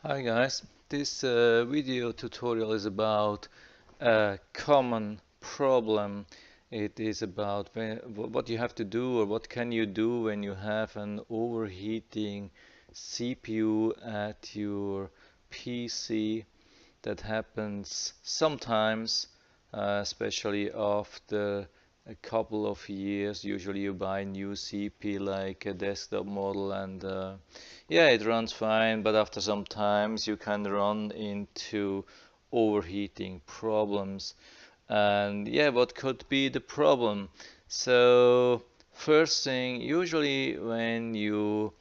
Hi guys, this video tutorial is about a common problem. It is about what you have to do or what can you do when you have an overheating CPU at your PC. That happens sometimes, especially after a couple of years. Usually you buy a new CP like a desktop model and yeah, it runs fine, but after some times you can run into overheating problems. And yeah, what could be the problem? So first thing, usually when you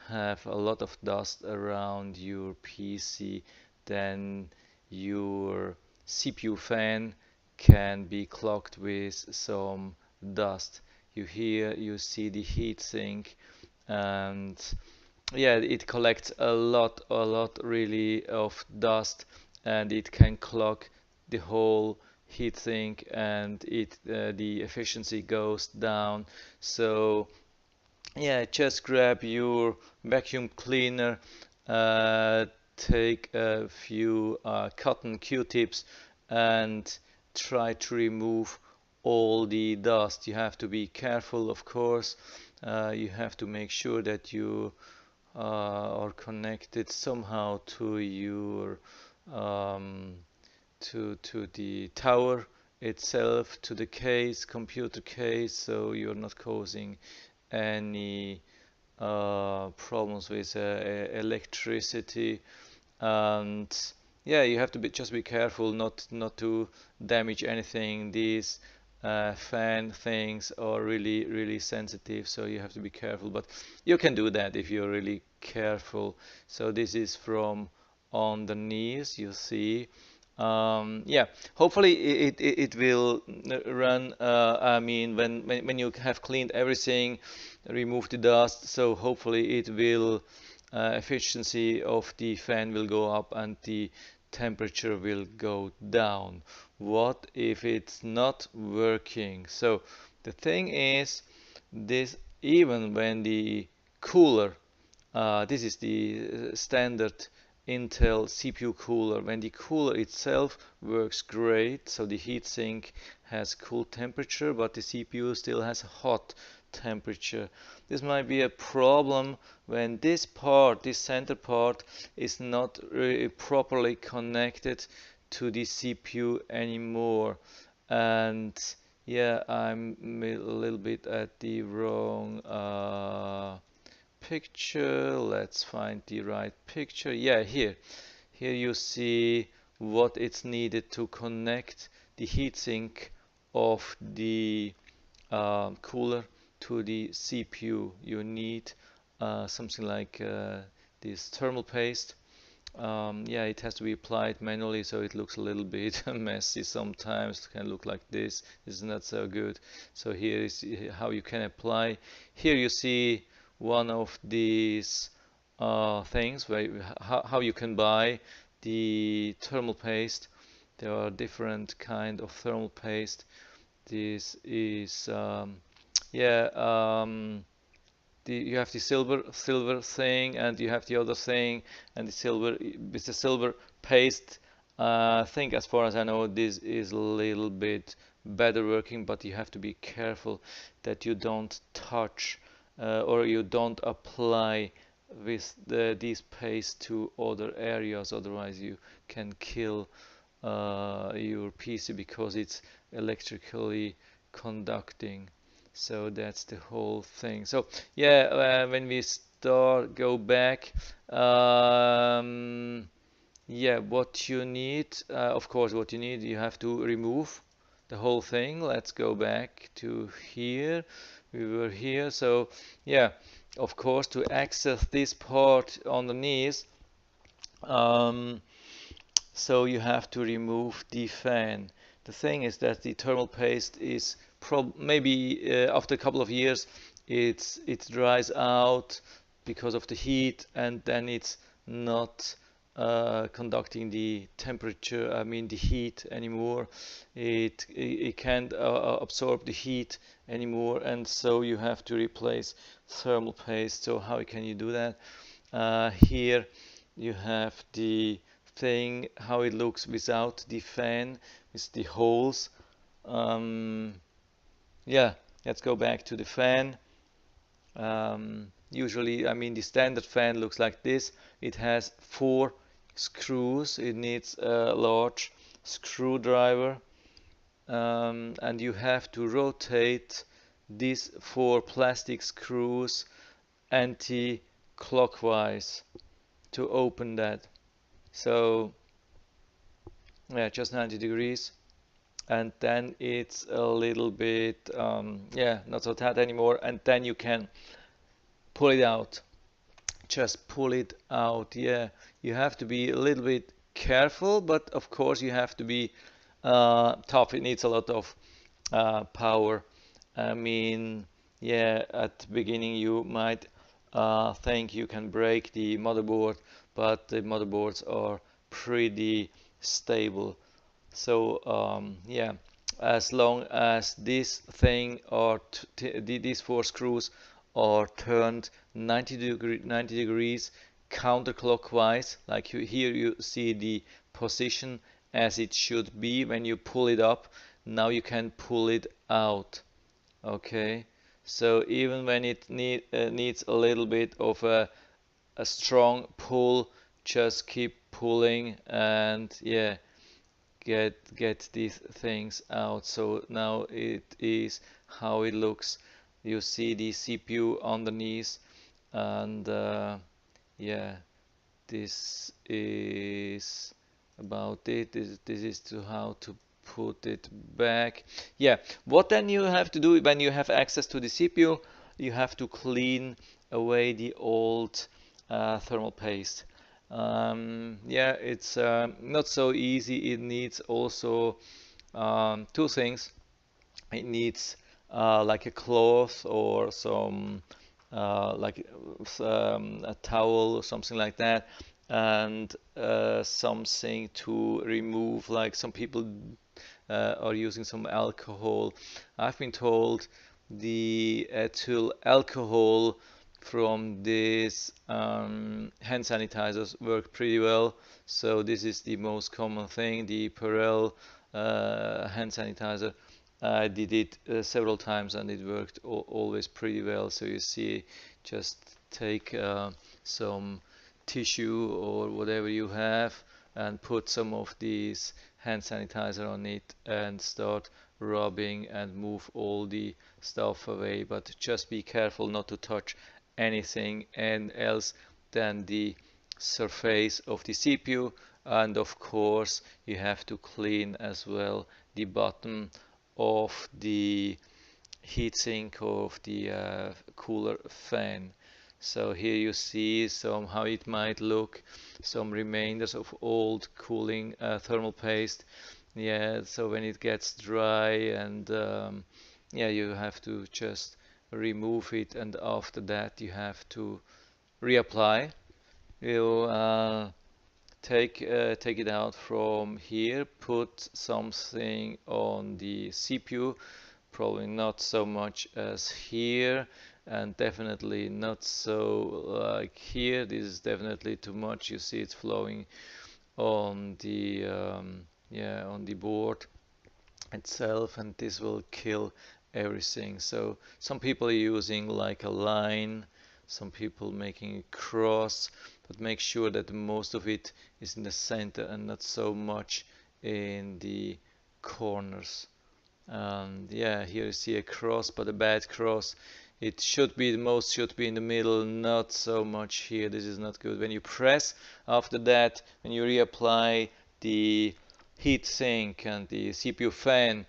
have a lot of dust around your PC, then your CPU fan can be clogged with some dust. You see the heat sink, and yeah, it collects a lot really of dust, and it can clog the whole heatsink, and the efficiency goes down. So yeah, just grab your vacuum cleaner, uh, take a few cotton Q-tips and try to remove all the dust. You have to be careful, of course. You have to make sure that you are connected somehow to your um, to the tower itself, to the case, computer case, so you're not causing any problems with electricity. And yeah, you have to just be careful not to damage anything. These fan things are really sensitive, so you have to be careful, but you can do that if you're really careful. So this is from on the knees, you see. Yeah, hopefully it will run. I mean, when you have cleaned everything, remove the dust, so hopefully it will efficiency of the fan will go up and the temperature will go down. What if it's not working? So the thing is, this even when the cooler, this is the standard Intel CPU cooler. When the cooler itself works great, so the heatsink has cool temperature, but the CPU still has hot temperature. This might be a problem when this part, this center part, is not really properly connected to the CPU anymore. And yeah, I'm a little bit at the wrong picture. Let's find the right picture. Yeah, here you see what it's needed to connect the heatsink of the cooler to the CPU. You need something like this thermal paste. Yeah, it has to be applied manually, so it looks a little bit messy sometimes. It can look like this. This is not so good. So here is how you can apply. Here you see one of these things where how you can buy the thermal paste. There are different kind of thermal paste. This is yeah, you have the silver thing, and you have the other thing, and the silver with the silver paste thing. As far as I know, this is a little bit better working, but you have to be careful that you don't touch or you don't apply with these paste to other areas, otherwise you can kill your PC because it's electrically conducting. So that's the whole thing. So yeah, when we go back, yeah, what you need, of course, what you need, you have to remove the whole thing. Let's go back to here. We were here. So yeah, of course, to access this part on the knees, um, so you have to remove the fan. The thing is that the thermal paste is maybe after a couple of years it dries out because of the heat, and then it's not conducting the temperature, I mean the heat anymore. It can't absorb the heat anymore, and so you have to replace thermal paste. So how can you do that? Here you have the thing how it looks without the fan with the holes. Um, yeah, let's go back to the fan. Usually, I mean, the standard fan looks like this. It has 4 screws. It needs a large screwdriver, and you have to rotate these 4 plastic screws anti-clockwise to open that. So, yeah, just 90 degrees. And then it's a little bit, yeah, not so tight anymore. And then you can pull it out. Just pull it out. Yeah, you have to be a little bit careful, but of course you have to be tough. It needs a lot of power. I mean, yeah, at the beginning you might think you can break the motherboard, but the motherboards are pretty stable. So yeah, as long as this thing or these 4 screws are turned 90 degrees counterclockwise, like here you see the position as it should be when you pull it up. Now you can pull it out. Okay, so even when it needs a little bit of a strong pull, just keep pulling and yeah, get these things out. So now it is how it looks. You see the CPU underneath, and yeah, this is about it. This is to how to put it back. Yeah, what then you have to do when you have access to the CPU, you have to clean away the old thermal paste. Yeah, it's not so easy. It needs also 2 things. It needs like a cloth or some like a towel or something like that, and something to remove. Like some people are using some alcohol. I've been told the ethyl alcohol from these hand sanitizers work pretty well. So this is the most common thing, the Perel hand sanitizer. I did it several times and it worked always pretty well. So you see, just take some tissue or whatever you have and put some of these hand sanitizer on it and start rubbing and move all the stuff away. But just be careful not to touch anything and else than the surface of the CPU. And of course, you have to clean as well the bottom of the heatsink of the cooler fan. So here you see some how it might look, some remainders of old cooling thermal paste. Yeah, so when it gets dry and yeah, you have to just remove it, and after that you have to reapply. You take it out from here, put something on the CPU, probably not so much as here, and definitely not so like here. This is definitely too much. You see it's flowing on the yeah, on the board itself, and this will kill everything. So some people are using like a line, some people making a cross, but make sure that most of it is in the center and not so much in the corners. And yeah, here you see a cross, but a bad cross. It should be, the most should be in the middle, not so much here. This is not good. When you press, after that, when you reapply the heat sink and the CPU fan,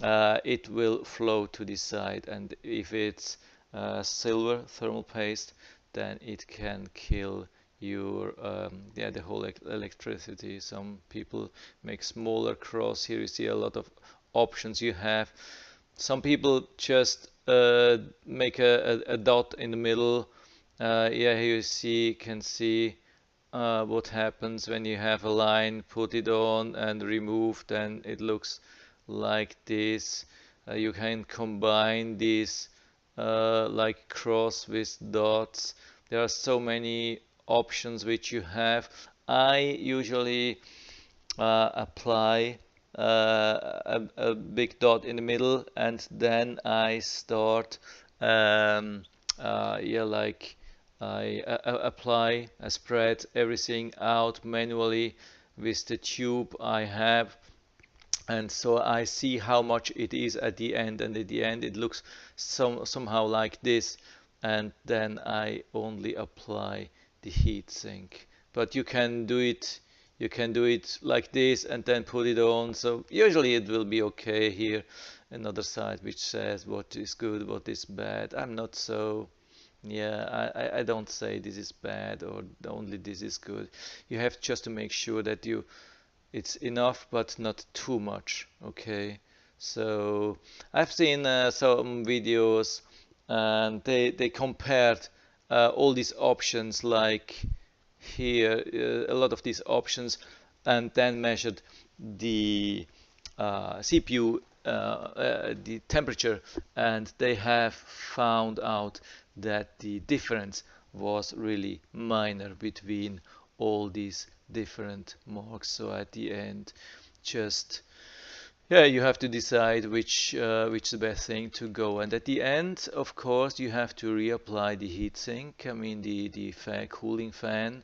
it will flow to this side. And if it's silver thermal paste, then it can kill your yeah, the whole electricity. Some people make smaller cross. Here you see a lot of options you have. Some people just make a dot in the middle. Yeah, here you see, can see what happens when you have a line, put it on and remove, then it looks like this. You can combine these like cross with dots. There are so many options which you have. I usually apply a big dot in the middle, and then I start yeah, like I apply, I spread everything out manually with the tube I have, and so I see how much it is at the end, and at the end it looks somehow like this, and then I only apply the heat sink. But you can do it like this and then put it on, so usually it will be okay. Here another side which says what is good, what is bad. I'm not so, yeah, I don't say this is bad or only this is good. You have just to make sure that it's enough but not too much. Okay, so I've seen some videos, and they compared all these options, like here a lot of these options, and then measured the CPU, the temperature, and they have found out that the difference was really minor between all these different marks. So at the end, just, yeah, you have to decide which is the best thing to go. And at the end, of course, you have to reapply the heatsink. I mean the fan, cooling fan.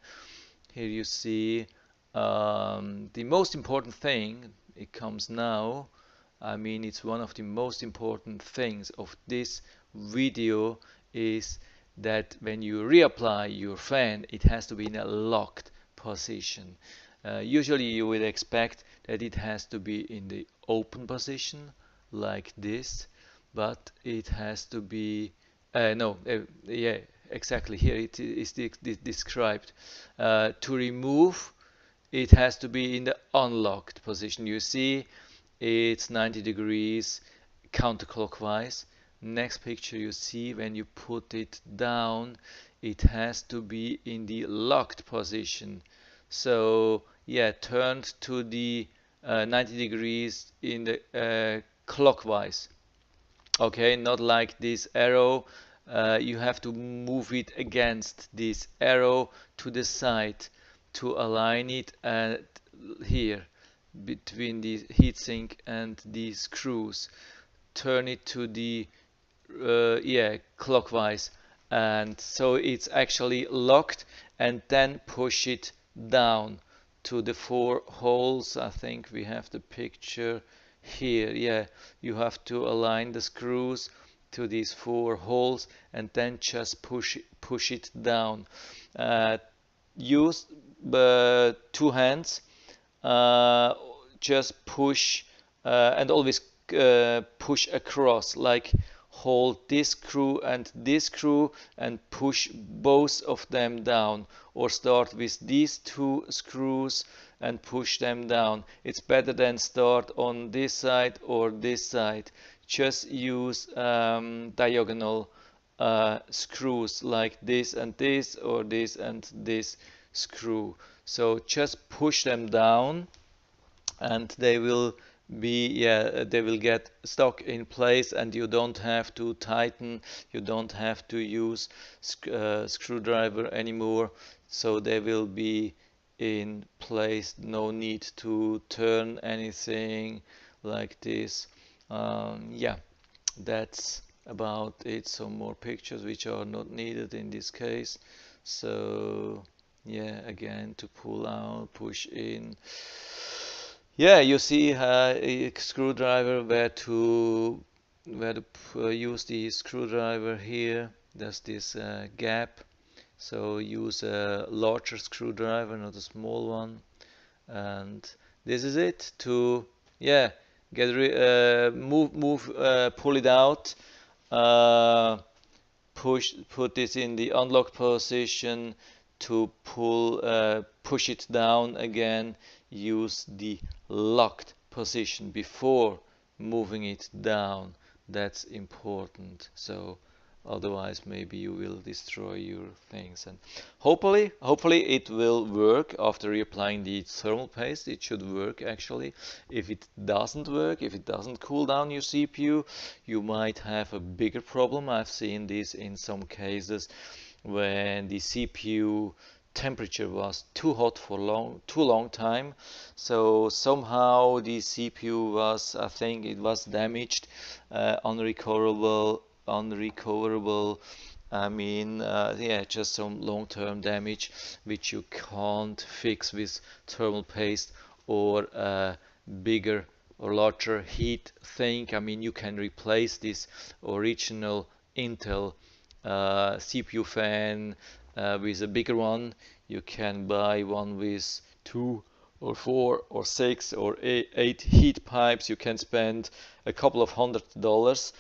Here you see the most important thing. It comes now. I mean, it's one of the most important things of this video is that when you reapply your fan, it has to be in a locked position. Usually you would expect that it has to be in the open position like this, but it has to be no, yeah, exactly, here it is described. To remove, it has to be in the unlocked position. You see it's 90 degrees counterclockwise. Next picture, you see when you put it down, it has to be in the locked position. So yeah, turned to the 90 degrees in the clockwise. Okay, not like this arrow. You have to move it against this arrow to the side to align it at here between the heatsink and the screws. Turn it to the yeah, clockwise, and so it's actually locked, and then push it down to the 4 holes. I think we have the picture here. Yeah, you have to align the screws to these 4 holes and then just push it down. Use 2 hands. uh, just push, and always push across, like hold this screw and push both of them down, or start with these 2 screws and push them down. It's better than start on this side or this side. Just use diagonal screws like this and this, or this and this screw. So just push them down, and they will be, yeah, they will get stuck in place, and you don't have to tighten, you don't have to use screwdriver anymore, so they will be in place. No need to turn anything like this. Yeah, that's about it. Some more pictures which are not needed in this case. So yeah, again, to pull out, push in. Yeah, you see a screwdriver, where to use the screwdriver here. There's this gap, so use a larger screwdriver, not a small one. And this is it to, yeah, pull it out. Uh, Put this in the unlocked position. To push it down again, use the locked position before moving it down. That's important. So otherwise maybe you will destroy your things. And hopefully it will work after reapplying the thermal paste. It should work actually. If it doesn't work, if it doesn't cool down your CPU, you might have a bigger problem. I've seen this in some cases when the CPU temperature was too hot for too long time, so somehow the CPU was, I think it was damaged, unrecoverable. I mean, yeah, just some long-term damage which you can't fix with thermal paste or bigger or larger heat thing. I mean, you can replace this original Intel CPU fan with a bigger one. You can buy one with 2 or 4 or 6 or 8 heat pipes. You can spend a couple of $100.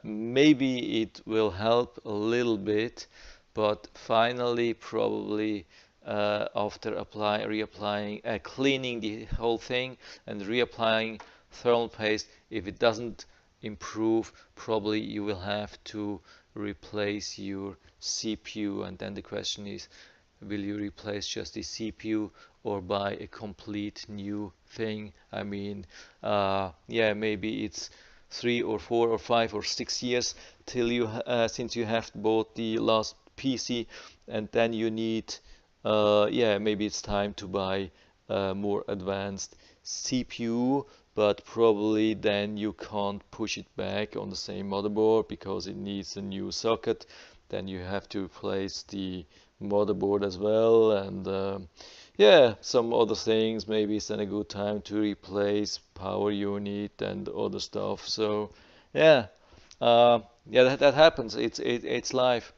Maybe it will help a little bit, but finally, probably after reapplying, cleaning the whole thing and reapplying thermal paste, if it doesn't improve, probably you will have to replace your CPU. And then the question is, will you replace just the CPU or buy a complete new thing? I mean, yeah, maybe it's 3 or 4 or 5 or 6 years till you since you have bought the last PC, and then you need, yeah, maybe it's time to buy a more advanced CPU, but probably then you can't push it back on the same motherboard because it needs a new socket. Then you have to replace the motherboard as well, and yeah, some other things. Maybe it's then a good time to replace power unit and other stuff. So yeah, yeah, that happens. It's life.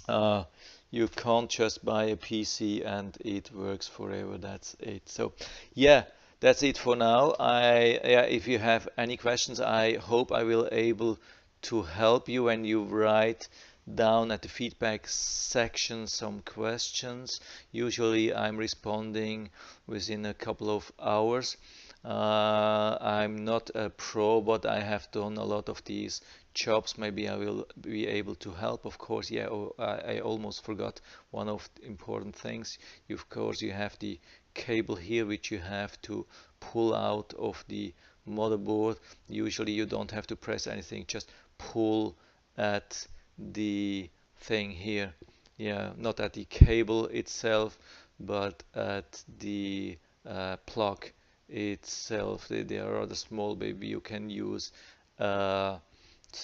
Uh, you can't just buy a PC and it works forever. That's it. So yeah, that's it for now. Yeah, if you have any questions, I hope I will able to help you when you write down at the feedback section some questions. Usually I'm responding within a couple of hours. I'm not a pro, but I have done a lot of these jobs. Maybe I will be able to help. Of course, yeah, I almost forgot one of the important things. Of course, you have the cable here which you have to pull out of the motherboard. Usually you don't have to press anything, just pull at the thing here. Yeah, not at the cable itself, but at the plug itself. They are rather small. Maybe you can use uh,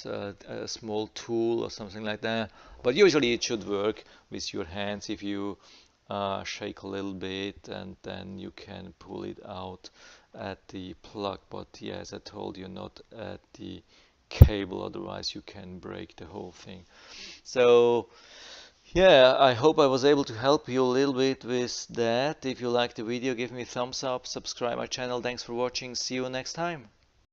a small tool or something like that. But usually it should work with your hands if you shake a little bit, and then you can pull it out at the plug. But yeah, as I told you, not at the cable, otherwise you can break the whole thing. So yeah, I hope I was able to help you a little bit with that. If you liked the video, give me a thumbs up, subscribe my channel. Thanks for watching. See you next time.